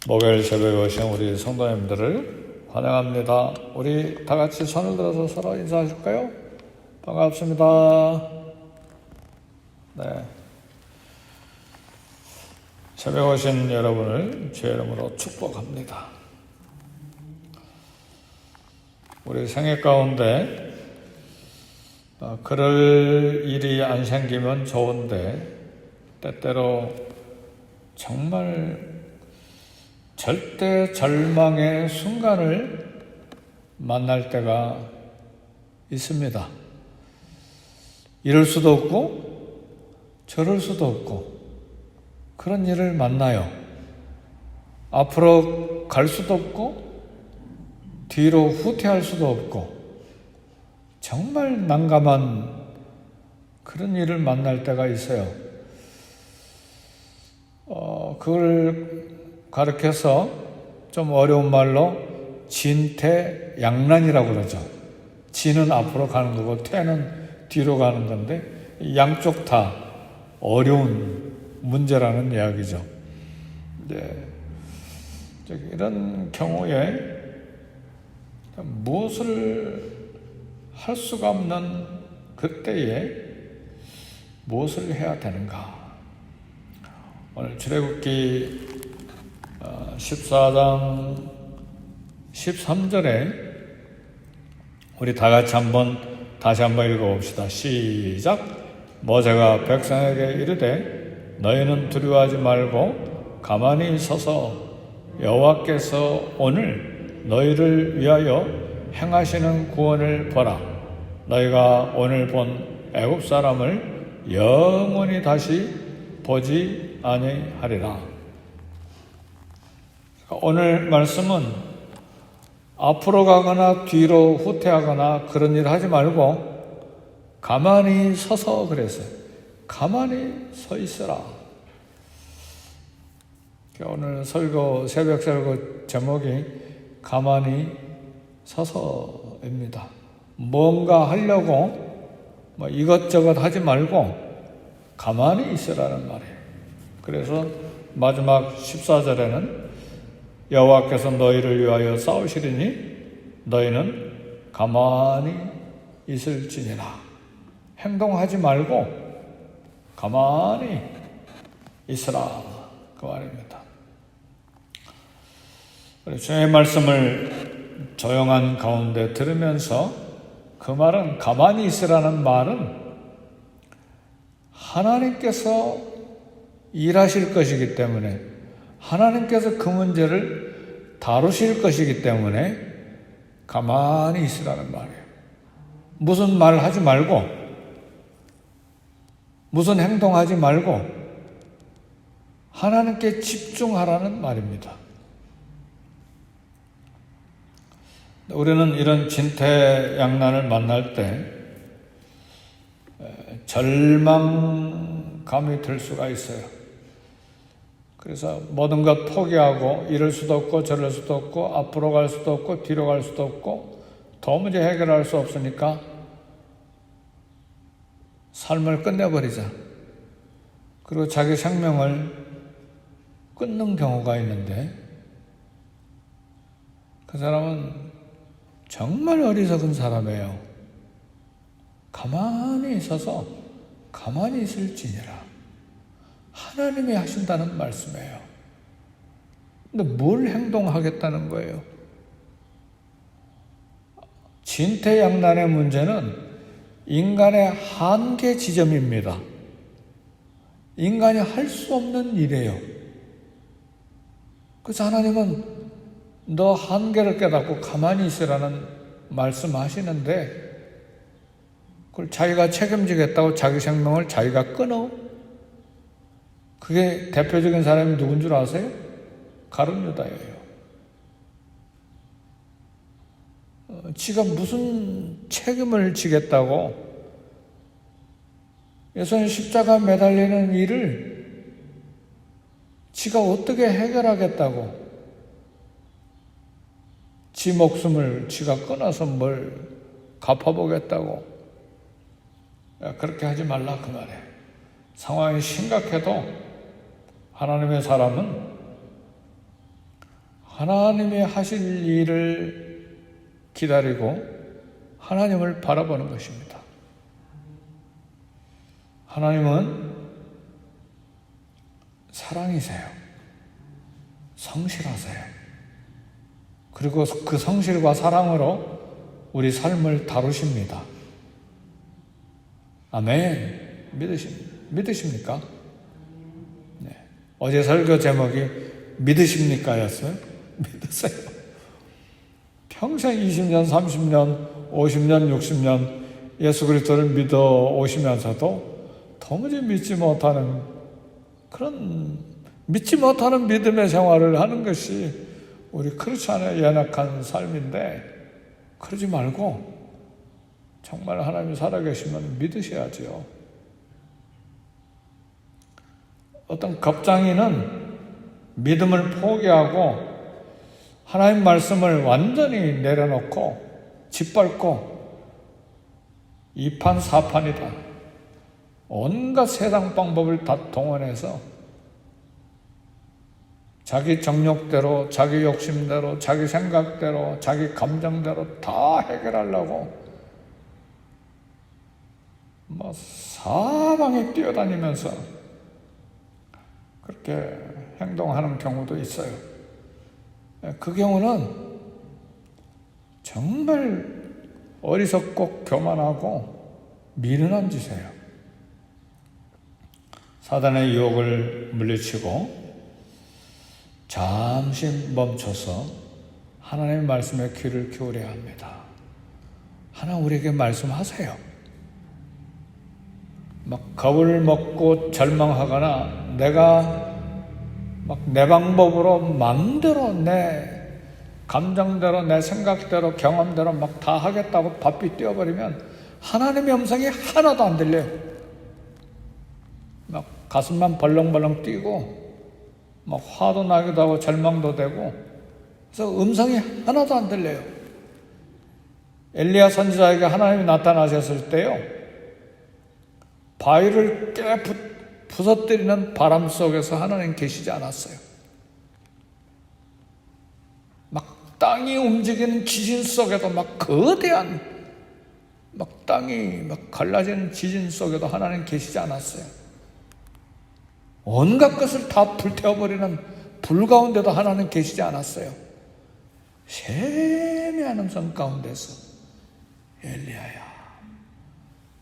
목요일 새벽에 오신 우리 성도님들을 환영합니다. 우리 다 같이 손을 들어서 서로 인사하실까요? 반갑습니다. 네. 새벽에 오신 여러분을 주의 이름으로 축복합니다. 우리 생애 가운데 그럴 일이 안 생기면 좋은데 때때로 정말 절대 절망의 순간을 만날 때가 있습니다. 이럴 수도 없고 저럴 수도 없고 그런 일을 만나요. 앞으로 갈 수도 없고 뒤로 후퇴할 수도 없고 정말 난감한 그런 일을 만날 때가 있어요. 그걸 가르쳐서 좀 어려운 말로 진퇴양난이라고 그러죠. 진은 앞으로 가는 거고 퇴는 뒤로 가는 건데 양쪽 다 어려운 문제라는 이야기죠. 네. 이런 경우에 무엇을 할 수가 없는 그때에 무엇을 해야 되는가? 오늘 출애굽기 14장 13절에 우리 다 같이 다시 한번 읽어봅시다. 시작. 모세가 백성에게 이르되 너희는 두려워하지 말고 가만히 서서 여호와께서 오늘 너희를 위하여 행하시는 구원을 보라. 너희가 오늘 본 애굽 사람을 영원히 다시 보지 아니하리라. 오늘 말씀은 앞으로 가거나 뒤로 후퇴하거나 그런 일 하지 말고 가만히 서서 그랬어요. 가만히 서 있어라. 오늘 새벽 설교 제목이 가만히 서서입니다. 뭔가 하려고 이것저것 하지 말고 가만히 있으라는 말이에요. 그래서 마지막 14절에는 여호와께서 너희를 위하여 싸우시리니 너희는 가만히 있을지니라. 행동하지 말고 가만히 있으라. 그 말입니다. 주의 말씀을 조용한 가운데 들으면서 그 말은 가만히 있으라는 말은 하나님께서 일하실 것이기 때문에 하나님께서 그 문제를 다루실 것이기 때문에 가만히 있으라는 말이에요. 무슨 말 하지 말고 무슨 행동하지 말고 하나님께 집중하라는 말입니다. 우리는 이런 진퇴양난을 만날 때 절망감이 들 수가 있어요. 그래서 모든 것 포기하고 이럴 수도 없고 저럴 수도 없고 앞으로 갈 수도 없고 뒤로 갈 수도 없고 도무지 해결할 수 없으니까 삶을 끝내버리자. 그리고 자기 생명을 끊는 경우가 있는데 그 사람은 정말 어리석은 사람이에요. 가만히 있어서 가만히 있을지니라. 하나님이 하신다는 말씀이에요. 근데 뭘 행동하겠다는 거예요? 진퇴양난의 문제는 인간의 한계 지점입니다. 인간이 할 수 없는 일이에요. 그래서 하나님은 너 한계를 깨닫고 가만히 있으라는 말씀하시는데 그걸 자기가 책임지겠다고 자기 생명을 자기가 끊어. 그게 대표적인 사람이 누군 줄 아세요? 가룟 유다예요. 지가 무슨 책임을 지겠다고 예수님 십자가 매달리는 일을 지가 어떻게 해결하겠다고 지 목숨을 지가 끊어서 뭘 갚아보겠다고 그렇게 하지 말라 그 말이에요. 상황이 심각해도 하나님의 사람은 하나님이 하실 일을 기다리고 하나님을 바라보는 것입니다. 하나님은 사랑이세요. 성실하세요. 그리고 그 성실과 사랑으로 우리 삶을 다루십니다. 아멘. 믿으십니까? 네. 어제 설교 제목이 믿으십니까? 였어요. 믿으세요. 평생 20년, 30년, 50년, 60년 예수 그리스도를 믿어 오시면서도 도무지 믿지 못하는 믿음의 생활을 하는 것이 우리 크리스찬의 연약한 삶인데, 그러지 말고 정말 하나님이 살아계시면 믿으셔야죠. 어떤 겁장이는 믿음을 포기하고 하나님 말씀을 완전히 내려놓고 짓밟고 이판사판이다. 온갖 세상 방법을 다 동원해서 자기 정욕대로, 자기 욕심대로, 자기 생각대로, 자기 감정대로 다 해결하려고 사방에 뛰어다니면서 그렇게 행동하는 경우도 있어요. 그 경우는 정말 어리석고 교만하고 미련한 짓이에요. 사단의 유혹을 물리치고 잠시 멈춰서 하나님의 말씀에 귀를 기울여야 합니다. 하나님 우리에게 말씀하세요. 겁을 먹고 절망하거나 내가 내 방법으로 마음대로 내 감정대로 내 생각대로 경험대로 다 하겠다고 바삐 뛰어버리면 하나님의 음성이 하나도 안 들려요. 가슴만 벌렁벌렁 뛰고 화도 나기도 하고 절망도 되고, 그래서 음성이 하나도 안 들려요. 엘리야 선지자에게 하나님이 나타나셨을 때요, 바위를 깨 부서뜨리는 바람 속에서 하나님 계시지 않았어요. 땅이 움직이는 지진 속에도 거대한 땅이 갈라지는 지진 속에도 하나님 계시지 않았어요. 온갖 것을 다 불태워버리는 불 가운데도 하나님 계시지 않았어요. 세미한 음성 가운데서 엘리야야,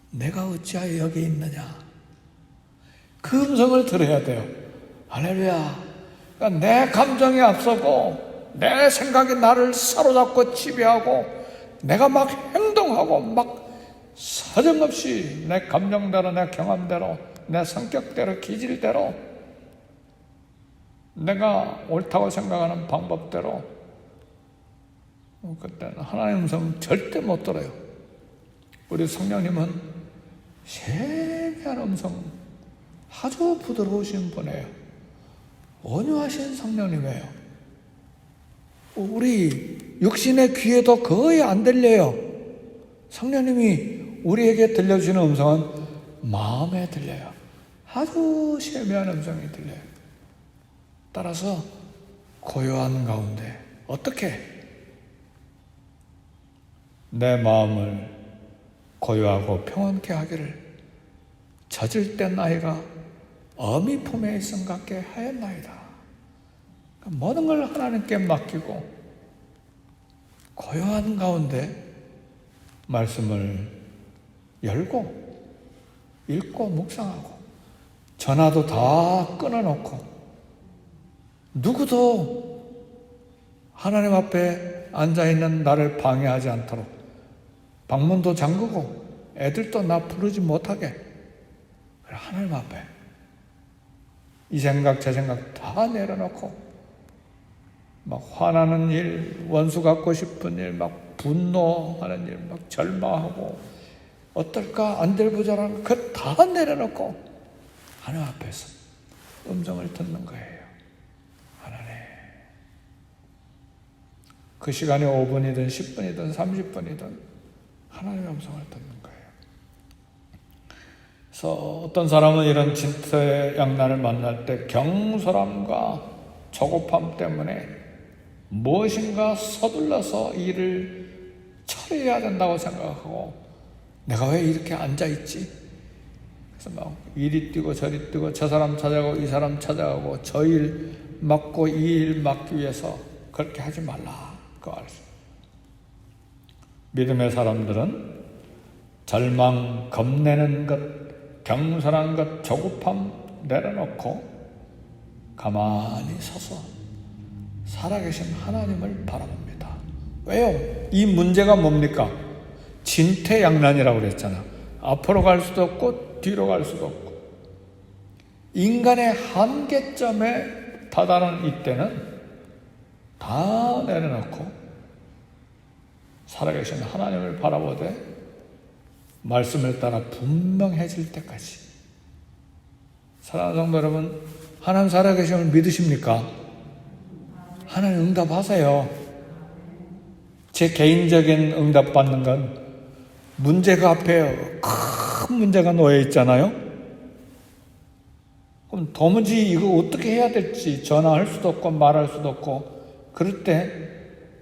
내가 어찌하여 여기 있느냐? 그 음성을 들어야 돼요. 할렐루야. 그러니까 내 감정이 앞서고 내 생각이 나를 사로잡고 지배하고 내가 행동하고 사정없이 내 감정대로, 내 경험대로, 내 성격대로, 기질대로, 내가 옳다고 생각하는 방법대로, 그때는 하나님의 음성 절대 못 들어요. 우리 성령님은 세미한 음성, 아주 부드러우신 분이에요. 온유하신 성령님이에요. 우리 육신의 귀에도 거의 안 들려요. 성령님이 우리에게 들려주시는 음성은 마음에 들려요. 아주 세미한 음성이 들려요. 따라서 고요한 가운데 어떻게 내 마음을 고요하고 평안케 하기를, 젖을 때 나이가 어미 품에 있음 같게 하였나이다. 모든 걸 하나님께 맡기고 고요한 가운데 말씀을 열고 읽고 묵상하고, 전화도 다 끊어놓고 누구도 하나님 앞에 앉아있는 나를 방해하지 않도록 방문도 잠그고 애들도 나 부르지 못하게, 하나님 앞에 이 생각 저 생각 다 내려놓고 화나는 일, 원수 갖고 싶은 일, 분노하는 일, 절망하고 어떨까 안절부절한 그 다 내려놓고 하나님 앞에서 음성을 듣는 거예요. 하나님, 그 시간이 5분이든 10분이든 30분이든 하나님의 음성을 듣는 거예요. 그래서 어떤 사람은 이런 진토의 양난을 만날 때 경솔함과 조급함 때문에 무엇인가 서둘러서 일을 처리해야 된다고 생각하고 내가 왜 이렇게 앉아있지? 그래서 막 이리 뛰고 저리 뛰고 저 사람 찾아가고 이 사람 찾아가고 저 일 맡고 이 일 맡기 위해서 그렇게 하지 말라. 그 말씀. 믿음의 사람들은 절망, 겁내는 것, 경솔한 것, 조급함 내려놓고 가만히 서서 살아계신 하나님을 바라봅니다. 왜요? 이 문제가 뭡니까? 진퇴양난이라고 그랬잖아. 앞으로 갈 수도 없고 뒤로 갈 수도 없고 인간의 한계점에 다다른 이때는 다 내려놓고 살아계신 하나님을 바라보되 말씀을 따라 분명해질 때까지. 사랑하는 성도 여러분, 하나님 살아계심을 믿으십니까? 하나님 응답하세요. 제 개인적인 응답받는 건 문제가 앞에 큰 문제가 놓여 있잖아요. 그럼 도무지 이거 어떻게 해야 될지 전화할 수도 없고 말할 수도 없고 그럴 때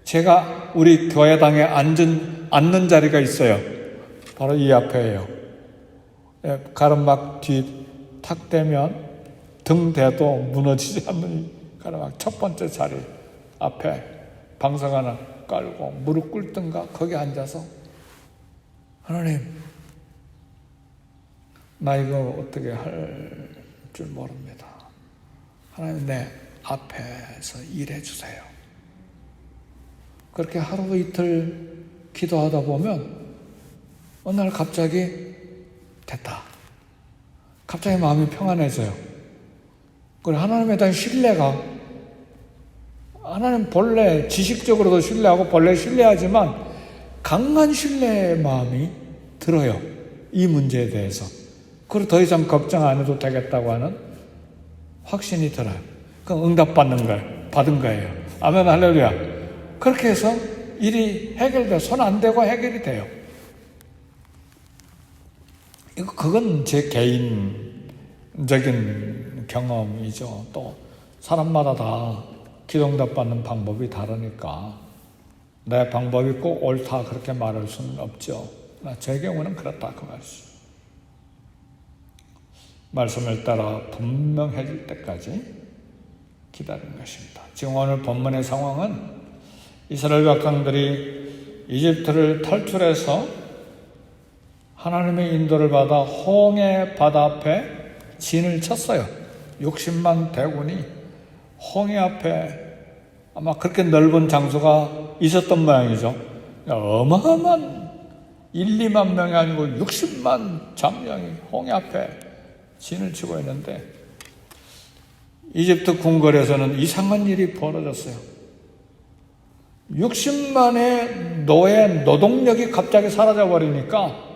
제가 우리 교회당에 앉는 자리가 있어요. 바로 이 앞에예요. 가르막 뒤 탁 대면 등 대도 무너지지 않는 가르막 첫 번째 자리 앞에 방석 하나 깔고 무릎 꿇든가 거기 앉아서 하나님 나 이거 어떻게 할 줄 모릅니다. 하나님 내 앞에서 일해 주세요. 그렇게 하루 이틀 기도하다 보면 어느 날 갑자기 됐다. 갑자기 마음이 평안해져요. 그리고 하나님에 대한 신뢰가 하나님 본래 지식적으로도 신뢰하고 본래 신뢰하지만 강한 신뢰의 마음이 들어요. 이 문제에 대해서. 그리고 더 이상 걱정 안 해도 되겠다고 하는 확신이 들어요. 그럼 응답받는 거예요. 받은 거예요. 아멘 할렐루야. 그렇게 해서 일이 해결돼요. 손 안 대고 해결이 돼요. 그건 제 개인적인 경험이죠. 또 사람마다 다 기도응답 받는 방법이 다르니까 내 방법이 꼭 옳다 그렇게 말할 수는 없죠. 제 경우는 그렇다 그 말씀. 말씀을 따라 분명해질 때까지 기다리는 것입니다. 지금 오늘 본문의 상황은 이스라엘 백성들이 이집트를 탈출해서 하나님의 인도를 받아 홍해 바다 앞에 진을 쳤어요. 60만 대군이 홍해 앞에 아마 그렇게 넓은 장소가 있었던 모양이죠. 어마어마한 1, 2만 명이 아니고 60만 장령이 홍해 앞에 진을 치고 있는데 이집트 궁궐에서는 이상한 일이 벌어졌어요. 60만의 노동력이 갑자기 사라져버리니까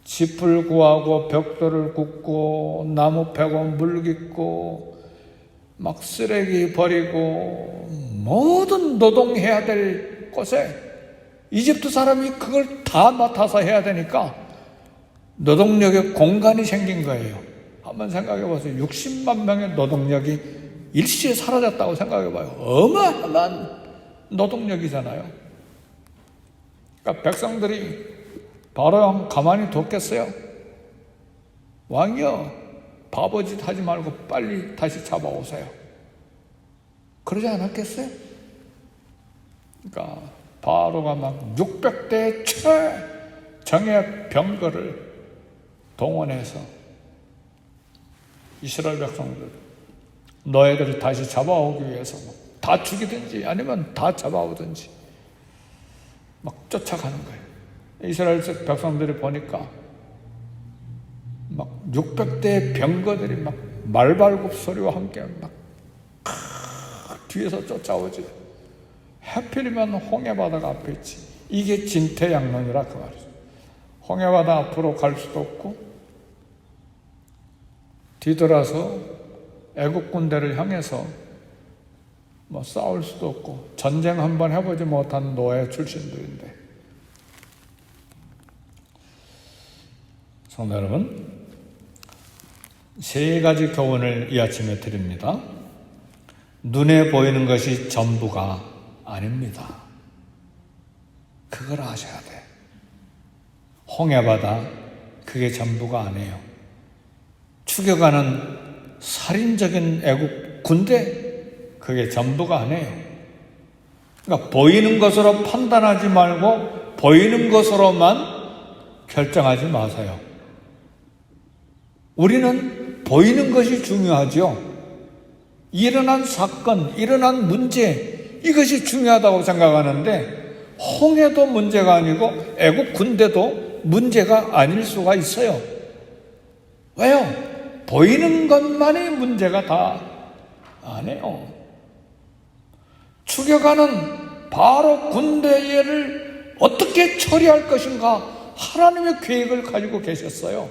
짚을 구하고 벽돌을 굽고 나무 패고 물 깃고 막 쓰레기 버리고 모든 노동해야 될 곳에 이집트 사람이 그걸 다 맡아서 해야 되니까 노동력의 공간이 생긴 거예요. 한번 생각해 보세요. 60만 명의 노동력이 일시에 사라졌다고 생각해 봐요. 어마어마한 노동력이잖아요. 그러니까 백성들이 바로 왕 가만히 뒀겠어요? 왕이여, 바보짓 하지 말고 빨리 다시 잡아오세요. 그러지 않았겠어요? 그러니까 바로가 막 600대 최정예 병거를 동원해서 이스라엘 백성들 너희들을 다시 잡아오기 위해서 다 죽이든지 아니면 다 잡아오든지 막 쫓아가는 거예요. 이스라엘 백성들이 보니까 막 600대의 병거들이 막 말발굽 소리와 함께 막 뒤에서 쫓아오지. 하필이면 홍해바다가 앞에 있지. 이게 진퇴양난이라 그 말이죠. 홍해바다 앞으로 갈 수도 없고 뒤돌아서 애국 군대를 향해서 뭐 싸울 수도 없고 전쟁 한번 해보지 못한 노예 출신들인데 성도 여러분, 세 가지 교훈을 이 아침에 드립니다. 눈에 보이는 것이 전부가 아닙니다. 그걸 아셔야 돼. 홍해바다, 그게 전부가 아니에요. 추격하는 살인적인 애국 군대, 그게 전부가 아니에요. 그러니까 보이는 것으로 판단하지 말고 보이는 것으로만 결정하지 마세요. 우리는 보이는 것이 중요하죠. 일어난 사건, 일어난 문제, 이것이 중요하다고 생각하는데 홍해도 문제가 아니고 애국 군대도 문제가 아닐 수가 있어요. 왜요? 보이는 것만이 문제가 다 아니에요. 추격하는 바로 군대를 어떻게 처리할 것인가 하나님의 계획을 가지고 계셨어요.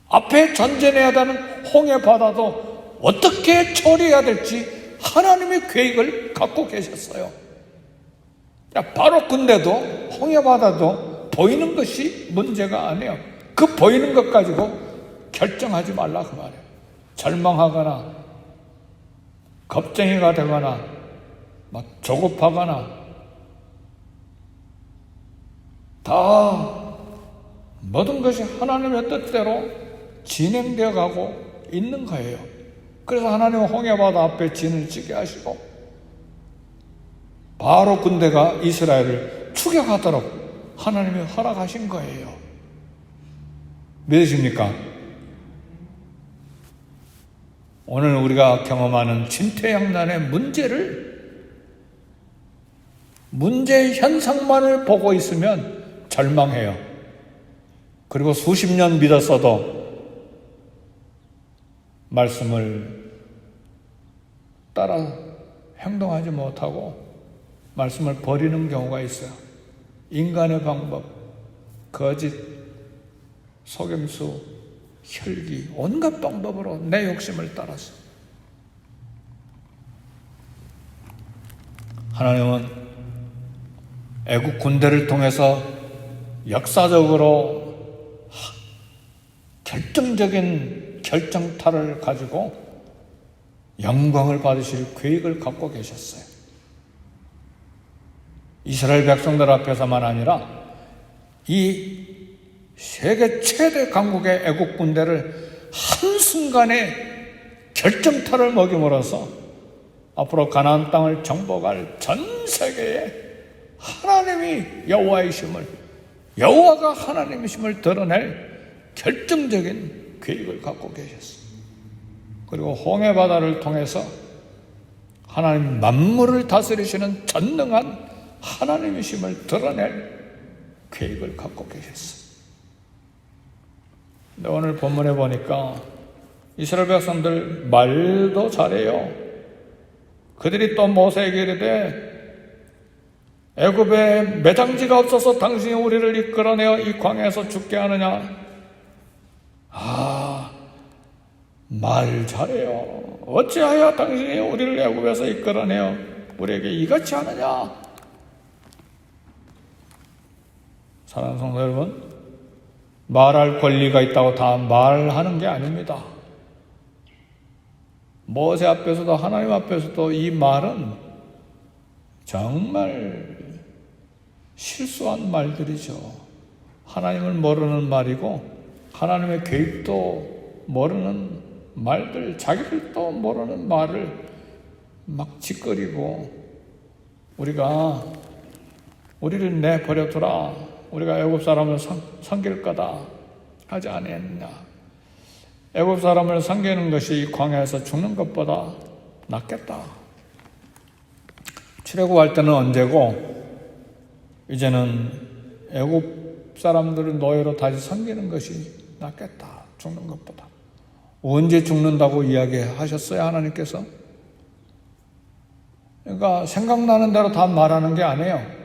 앞에 전전해야 되는 홍해 바다도 어떻게 처리해야 될지 하나님의 계획을 갖고 계셨어요. 바로 군대도 홍해 바다도 보이는 것이 문제가 아니에요. 그 보이는 것 가지고 결정하지 말라 그 말이에요. 절망하거나 겁쟁이가 되거나 막 조급하거나 다 모든 것이 하나님의 뜻대로 진행되어 가고 있는 거예요. 그래서 하나님은 홍해바다 앞에 진을 치게 하시고 바로 군대가 이스라엘을 추격하도록 하나님이 허락하신 거예요. 믿으십니까? 오늘 우리가 경험하는 진퇴양난의 문제 현상만을 보고 있으면 절망해요. 그리고 수십 년 믿었어도 말씀을 따라 행동하지 못하고 말씀을 버리는 경우가 있어요. 인간의 방법, 거짓, 속임수, 혈기, 온갖 방법으로 내 욕심을 따라서. 하나님은 애국 군대를 통해서 역사적으로 결정적인 결정타를 가지고 영광을 받으실 계획을 갖고 계셨어요. 이스라엘 백성들 앞에서만 아니라 이 세계 최대 강국의 애국 군대를 한순간에 결정타를 먹임으로써 앞으로 가나안 땅을 정복할 전 세계에 하나님이 여호와이심을, 여호와가 하나님이심을 드러낼 결정적인 계획을 갖고 계셨어요. 그리고 홍해 바다를 통해서 하나님 만물을 다스리시는 전능한 하나님이심을 드러낼 계획을 갖고 계셨어요. 근데 오늘 본문에 보니까 이스라엘 백성들 말도 잘해요. 그들이 또 모세에게 이르되 애굽에 매장지가 없어서 당신이 우리를 이끌어내어 이 광야에서 죽게 하느냐. 말 잘해요. 어찌하여 당신이 우리를 애굽에서 이끌어내어 우리에게 이같이 하느냐. 사랑하는 성도 여러분, 말할 권리가 있다고 다 말하는 게 아닙니다. 모세 앞에서도 하나님 앞에서도 이 말은 정말 실수한 말들이죠. 하나님을 모르는 말이고 하나님의 계획도 모르는 말들, 자기들도 모르는 말을 막 짓거리고 우리를 내버려두라, 우리가 애굽 사람을 섬길 거다 하지 아니했느냐. 애굽 사람을 섬기는 것이 광야에서 죽는 것보다 낫겠다. 출애굽할 때는 언제고 이제는 애굽 사람들을 노예로 다시 섬기는 것이 낫겠다. 죽는 것보다. 언제 죽는다고 이야기하셨어요, 하나님께서? 그러니까 생각나는 대로 다 말하는 게 아니에요.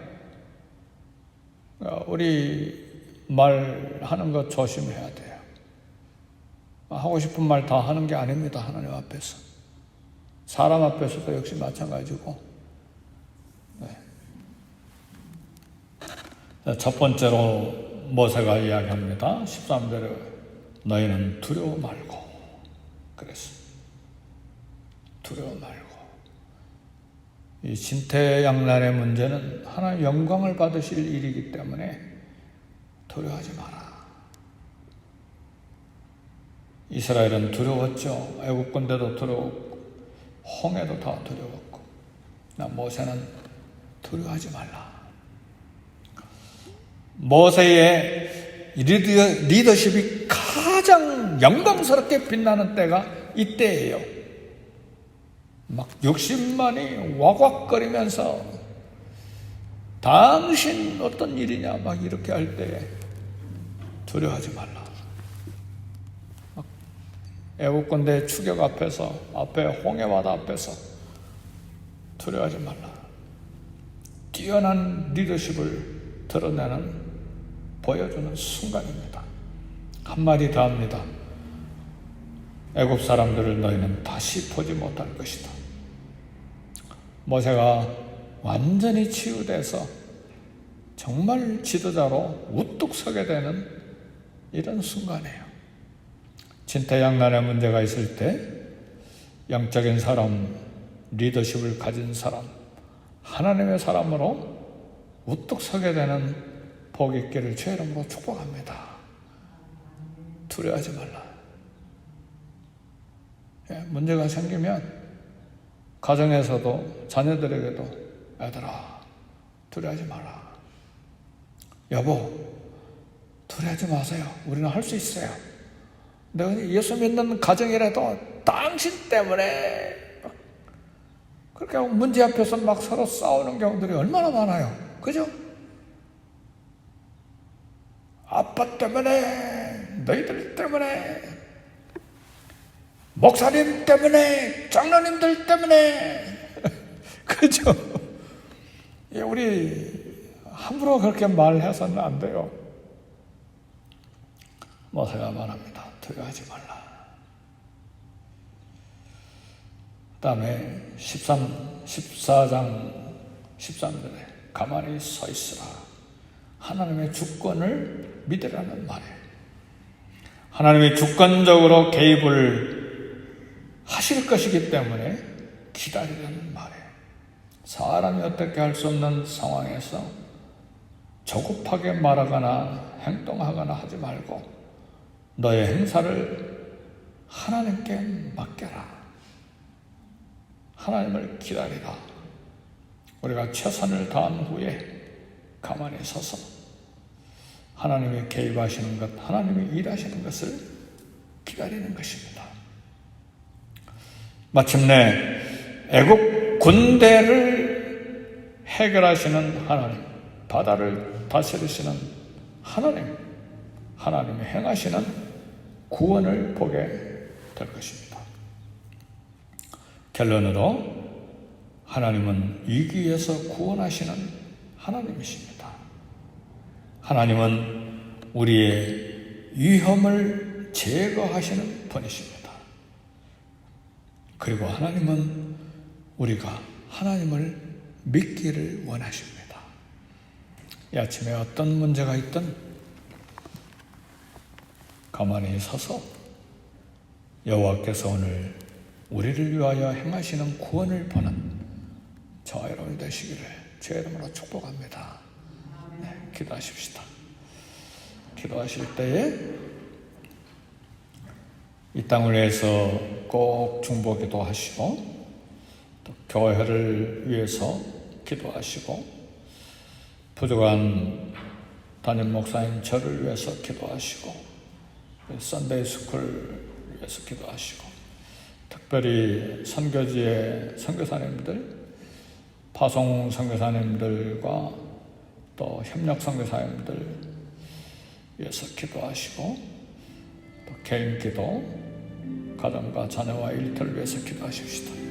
우리 말하는 거 조심해야 돼요. 하고 싶은 말 다 하는 게 아닙니다, 하나님 앞에서. 사람 앞에서도 역시 마찬가지고. 네. 첫 번째로 모세가 이야기합니다. 13절에 너희는 두려워 말고. 그랬어. 두려워 말고. 이 진퇴양난의 문제는 하나님 영광을 받으실 일이기 때문에 두려워하지 마라. 이스라엘은 두려웠죠. 애국 군대도 두려웠고 홍해도 다 두려웠고, 모세는 두려워하지 말라. 모세의 리더십이 가장 영광스럽게 빛나는 때가 이때예요. 막 60만이 와곽거리면서 당신 어떤 일이냐 막 이렇게 할 때에 두려워하지 말라. 애국군대 추격 앞에서, 앞에 홍해바다 앞에서 두려워하지 말라. 뛰어난 리더십을 드러내는, 보여주는 순간입니다. 한마디 더 합니다. 애굽 사람들을 너희는 다시 보지 못할 것이다. 모세가 완전히 치유돼서 정말 지도자로 우뚝 서게 되는 이런 순간이에요. 진퇴양난의 문제가 있을 때 영적인 사람, 리더십을 가진 사람, 하나님의 사람으로 우뚝 서게 되는 복이 있기를 주의 이름으로 축복합니다. 두려워하지 말라. 문제가 생기면 가정에서도 자녀들에게도 얘들아 두려워하지 마라. 여보 두려워하지 마세요. 우리는 할 수 있어요. 내가 예수 믿는 가정이라도 당신 때문에 그렇게 문제 앞에서 막 서로 싸우는 경우들이 얼마나 많아요. 그죠? 아빠 때문에, 너희들 때문에, 목사님 때문에, 장로님들 때문에. 그죠? 우리 함부로 그렇게 말해서는 안 돼요. 모세가 말합니다. 두려워하지 말라. 그 다음에 14장 13절에 가만히 서 있으라. 하나님의 주권을 믿으라는 말이에요. 하나님이 주권적으로 개입을 하실 것이기 때문에 기다리라는 말이에요. 사람이 어떻게 할 수 없는 상황에서 조급하게 말하거나 행동하거나 하지 말고 너의 행사를 하나님께 맡겨라. 하나님을 기다리라. 우리가 최선을 다한 후에 가만히 서서 하나님이 개입하시는 것, 하나님이 일하시는 것을 기다리는 것입니다. 마침내 애국 군대를 해결하시는 하나님, 바다를 다스리시는 하나님, 하나님이 행하시는 구원을 보게 될 것입니다. 결론으로 하나님은 위기에서 구원하시는 하나님이십니다. 하나님은 우리의 위험을 제거하시는 분이십니다. 그리고 하나님은 우리가 하나님을 믿기를 원하십니다. 이 아침에 어떤 문제가 있든 가만히 서서 여호와께서 오늘 우리를 위하여 행하시는 구원을 보는 저와 여러분이 되시기를 주의 이름으로 축복합니다. 기도하십시다. 기도하실 때에 이 땅을 위해서 꼭 중보기도 하시고 또 교회를 위해서 기도하시고 부족한 담임 목사님 저를 위해서 기도하시고 선데이 스쿨을 위해서 기도하시고 특별히 선교지의 선교사님들, 파송 선교사님들과 또 협력 선교사님들 위해서 기도하시고 또 개인 기도, 가정과 자녀와 일터를 위해서 기도하십시다.